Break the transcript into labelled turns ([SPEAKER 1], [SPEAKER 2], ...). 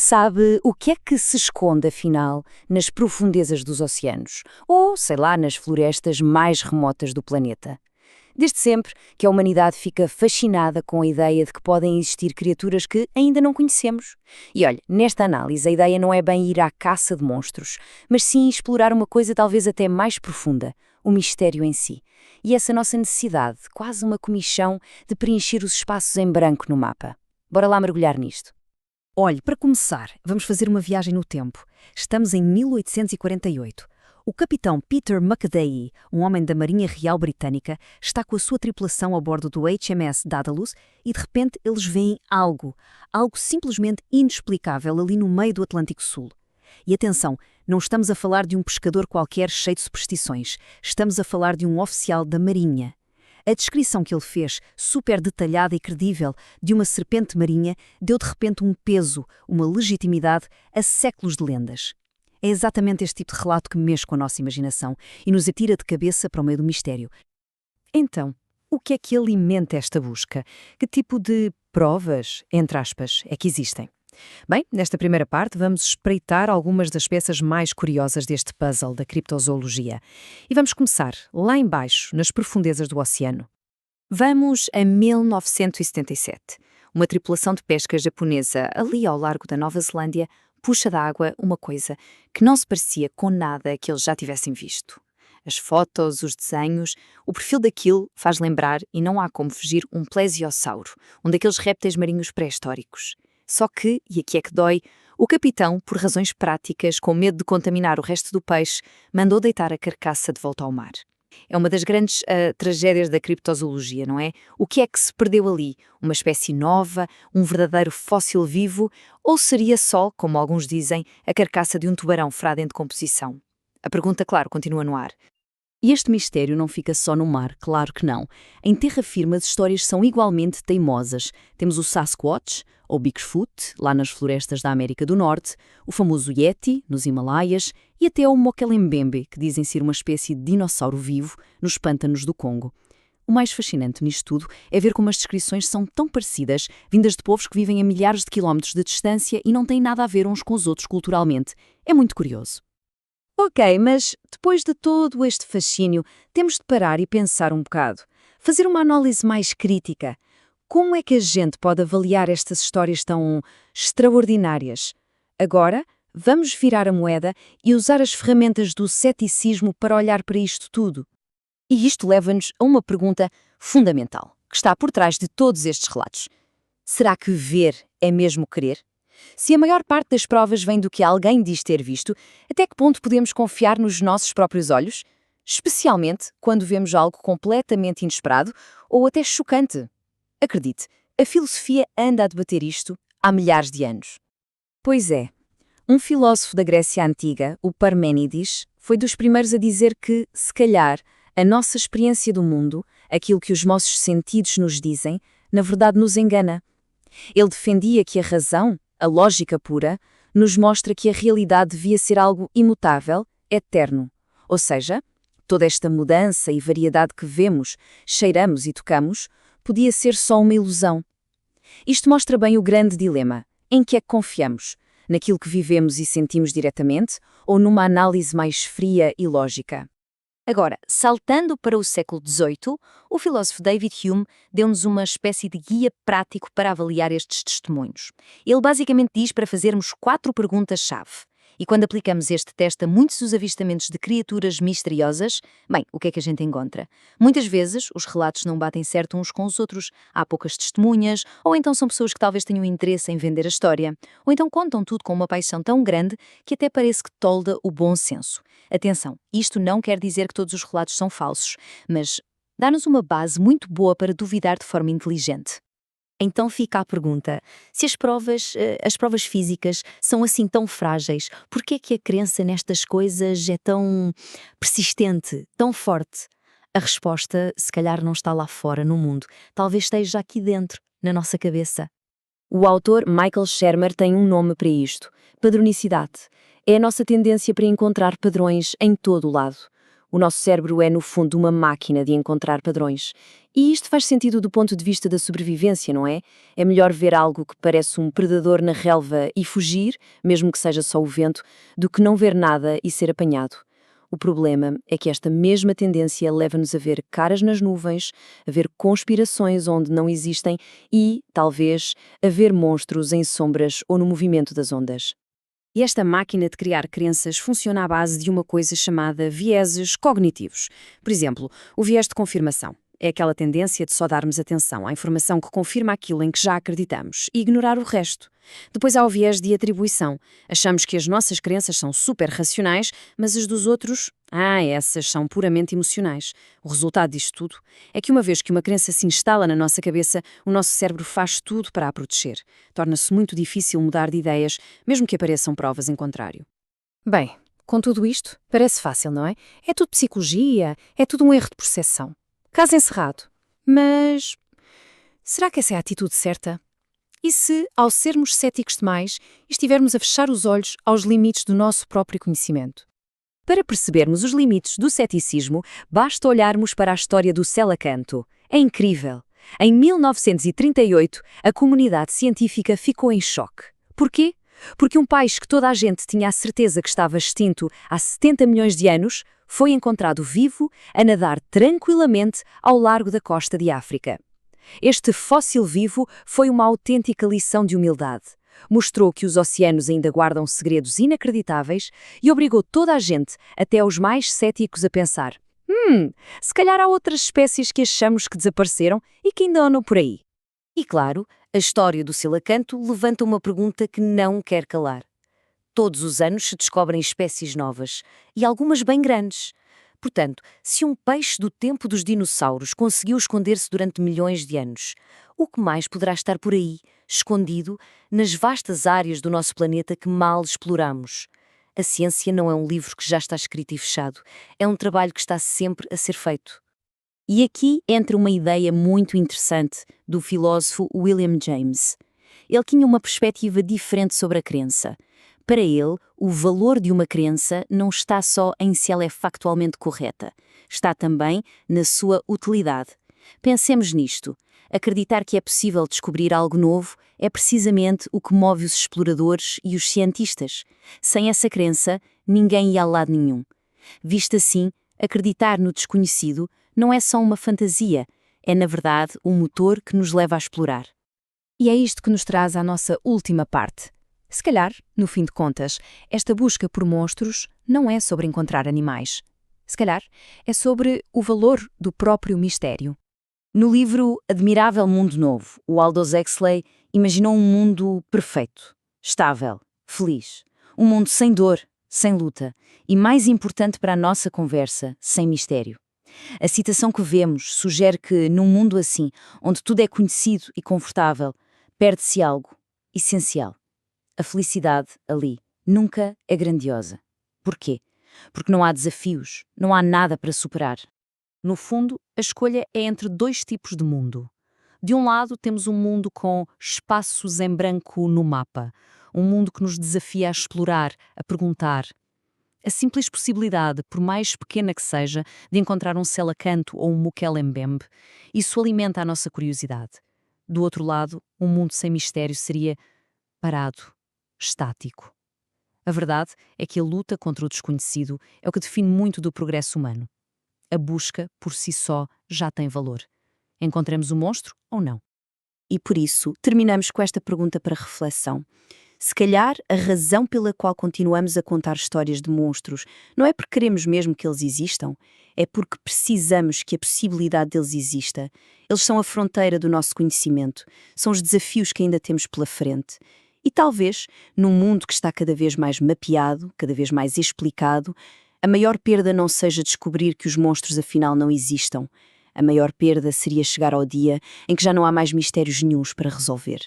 [SPEAKER 1] Sabe o que é que se esconde, afinal, nas profundezas dos oceanos? Ou, sei lá, nas florestas mais remotas do planeta? Desde sempre que a humanidade fica fascinada com a ideia de que podem existir criaturas que ainda não conhecemos. E olha, nesta análise a ideia não é bem ir à caça de monstros, mas sim explorar uma coisa talvez até mais profunda, o mistério em si. E essa nossa necessidade, quase uma comichão, de preencher os espaços em branco no mapa. Bora lá mergulhar nisto.
[SPEAKER 2] Olhe, para começar, vamos fazer uma viagem no tempo. Estamos em 1848. O capitão Peter Mackaday, um homem da Marinha Real Britânica, está com a sua tripulação a bordo do HMS Daedalus e de repente eles veem algo simplesmente inexplicável ali no meio do Atlântico Sul. E atenção, não estamos a falar de um pescador qualquer cheio de superstições, estamos a falar de um oficial da Marinha. A descrição que ele fez, super detalhada e credível, de uma serpente marinha, deu de repente um peso, uma legitimidade a séculos de lendas. É exatamente este tipo de relato que mexe com a nossa imaginação e nos atira de cabeça para o meio do mistério. Então, o que é que alimenta esta busca? Que tipo de provas, entre aspas, é que existem? Bem, nesta primeira parte vamos espreitar algumas das peças mais curiosas deste puzzle da criptozoologia. E vamos começar lá embaixo, nas profundezas do oceano. Vamos a 1977. Uma tripulação de pesca japonesa ali ao largo da Nova Zelândia puxa da água uma coisa que não se parecia com nada que eles já tivessem visto. As fotos, os desenhos, o perfil daquilo faz lembrar, e não há como fugir, um plesiosauro, um daqueles répteis marinhos pré-históricos. Só que, e aqui é que dói, o capitão, por razões práticas, com medo de contaminar o resto do peixe, mandou deitar a carcaça de volta ao mar. É uma das grandes tragédias da criptozoologia, não é? O que é que se perdeu ali? Uma espécie nova, um verdadeiro fóssil vivo, ou seria só, como alguns dizem, a carcaça de um tubarão frado em decomposição? A pergunta, claro, continua no ar. E este mistério não fica só no mar, claro que não. Em terra firme as histórias são igualmente teimosas. Temos o Sasquatch, ou Bigfoot, lá nas florestas da América do Norte, o famoso Yeti, nos Himalaias, e até o Mokelembembe, que dizem ser uma espécie de dinossauro vivo nos pântanos do Congo. O mais fascinante nisto tudo é ver como as descrições são tão parecidas, vindas de povos que vivem a milhares de quilómetros de distância e não têm nada a ver uns com os outros culturalmente. É muito curioso. Ok, mas depois de todo este fascínio, temos de parar e pensar um bocado. Fazer uma análise mais crítica. Como é que a gente pode avaliar estas histórias tão extraordinárias? Agora, vamos virar a moeda e usar as ferramentas do ceticismo para olhar para isto tudo. E isto leva-nos a uma pergunta fundamental, que está por trás de todos estes relatos. Será que ver é mesmo querer? Se a maior parte das provas vem do que alguém diz ter visto, até que ponto podemos confiar nos nossos próprios olhos? Especialmente quando vemos algo completamente inesperado ou até chocante. Acredite, a filosofia anda a debater isto há milhares de anos. Pois é, um filósofo da Grécia Antiga, o Parménides, foi dos primeiros a dizer que, se calhar, a nossa experiência do mundo, aquilo que os nossos sentidos nos dizem, na verdade nos engana. Ele defendia que a razão, a lógica pura, nos mostra que a realidade devia ser algo imutável, eterno. Ou seja, toda esta mudança e variedade que vemos, cheiramos e tocamos, podia ser só uma ilusão. Isto mostra bem o grande dilema. Em que é que confiamos? Naquilo que vivemos e sentimos diretamente, ou numa análise mais fria e lógica? Agora, saltando para o século XVIII, o filósofo David Hume deu-nos uma espécie de guia prático para avaliar estes testemunhos. Ele basicamente diz para fazermos 4 perguntas-chave. E quando aplicamos este teste a muitos dos avistamentos de criaturas misteriosas, bem, o que é que a gente encontra? Muitas vezes os relatos não batem certo uns com os outros, há poucas testemunhas, ou então são pessoas que talvez tenham interesse em vender a história, ou então contam tudo com uma paixão tão grande que até parece que tolda o bom senso. Atenção, isto não quer dizer que todos os relatos são falsos, mas dá-nos uma base muito boa para duvidar de forma inteligente. Então fica a pergunta, se as provas físicas são assim tão frágeis, por que é que a crença nestas coisas é tão persistente, tão forte? A resposta, se calhar, não está lá fora no mundo, talvez esteja aqui dentro, na nossa cabeça. O autor Michael Shermer tem um nome para isto, padronicidade. É a nossa tendência para encontrar padrões em todo o lado. O nosso cérebro é, no fundo, uma máquina de encontrar padrões.
[SPEAKER 1] E isto faz sentido do ponto de vista da sobrevivência, não é? É melhor ver algo que parece um predador na relva e fugir, mesmo que seja só o vento, do que não ver nada e ser apanhado. O problema é que esta mesma tendência leva-nos a ver caras nas nuvens, a ver conspirações onde não existem e, talvez, a ver monstros em sombras ou no movimento das ondas. E esta máquina de criar crenças funciona à base de uma coisa chamada vieses cognitivos. Por exemplo, o viés de confirmação. É aquela tendência de só darmos atenção à informação que confirma aquilo em que já acreditamos e ignorar o resto. Depois há o viés de atribuição. Achamos que as nossas crenças são super racionais, mas as dos outros, essas são puramente emocionais. O resultado disto tudo é que uma vez que uma crença se instala na nossa cabeça, o nosso cérebro faz tudo para a proteger. Torna-se muito difícil mudar de ideias, mesmo que apareçam provas em contrário. Bem, com tudo isto, parece fácil, não é? É tudo psicologia, é tudo um erro de percepção. Caso encerrado. Mas será que essa é a atitude certa? E se, ao sermos céticos demais, estivermos a fechar os olhos aos limites do nosso próprio conhecimento? Para percebermos os limites do ceticismo, basta olharmos para a história do Selacanto. É incrível. Em 1938, a comunidade científica ficou em choque. Porquê? Porque um peixe que toda a gente tinha a certeza que estava extinto há 70 milhões de anos foi encontrado vivo a nadar tranquilamente ao largo da costa de África. Este fóssil vivo foi uma autêntica lição de humildade. Mostrou que os oceanos ainda guardam segredos inacreditáveis e obrigou toda a gente, até os mais céticos, a pensar: se calhar há outras espécies que achamos que desapareceram e que ainda andam por aí. E claro, a história do Selacanto levanta uma pergunta que não quer calar. Todos os anos se descobrem espécies novas, e algumas bem grandes. Portanto, se um peixe do tempo dos dinossauros conseguiu esconder-se durante milhões de anos, o que mais poderá estar por aí, escondido, nas vastas áreas do nosso planeta que mal exploramos? A ciência não é um livro que já está escrito e fechado, é um trabalho que está sempre a ser feito. E aqui entra uma ideia muito interessante do filósofo William James. Ele tinha uma perspectiva diferente sobre a crença. Para ele, o valor de uma crença não está só em se ela é factualmente correta, está também na sua utilidade. Pensemos nisto. Acreditar que é possível descobrir algo novo é precisamente o que move os exploradores e os cientistas. Sem essa crença, ninguém ia a lado nenhum. Visto assim, acreditar no desconhecido não é só uma fantasia, é na verdade um motor que nos leva a explorar. E é isto que nos traz à nossa última parte. Se calhar, no fim de contas, esta busca por monstros não é sobre encontrar animais. Se calhar, é sobre o valor do próprio mistério. No livro Admirável Mundo Novo, o Aldous Huxley imaginou um mundo perfeito, estável, feliz. Um mundo sem dor, sem luta e, mais importante para a nossa conversa, sem mistério. A citação que vemos sugere que, num mundo assim, onde tudo é conhecido e confortável, perde-se algo essencial. A felicidade, ali, nunca é grandiosa. Porquê? Porque não há desafios, não há nada para superar. No fundo, a escolha é entre dois tipos de mundo. De um lado, temos um mundo com espaços em branco no mapa, um mundo que nos desafia a explorar, a perguntar. A simples possibilidade, por mais pequena que seja, de encontrar um Selacanto ou um Mukelembembe, isso alimenta a nossa curiosidade. Do outro lado, um mundo sem mistério seria parado, estático. A verdade é que a luta contra o desconhecido é o que define muito do progresso humano. A busca, por si só, já tem valor. Encontremos o monstro ou não? E por isso, terminamos com esta pergunta para reflexão. Se calhar, a razão pela qual continuamos a contar histórias de monstros não é porque queremos mesmo que eles existam, é porque precisamos que a possibilidade deles exista. Eles são a fronteira do nosso conhecimento, são os desafios que ainda temos pela frente. E talvez, num mundo que está cada vez mais mapeado, cada vez mais explicado, a maior perda não seja descobrir que os monstros afinal não existam. A maior perda seria chegar ao dia em que já não há mais mistérios nenhuns para resolver.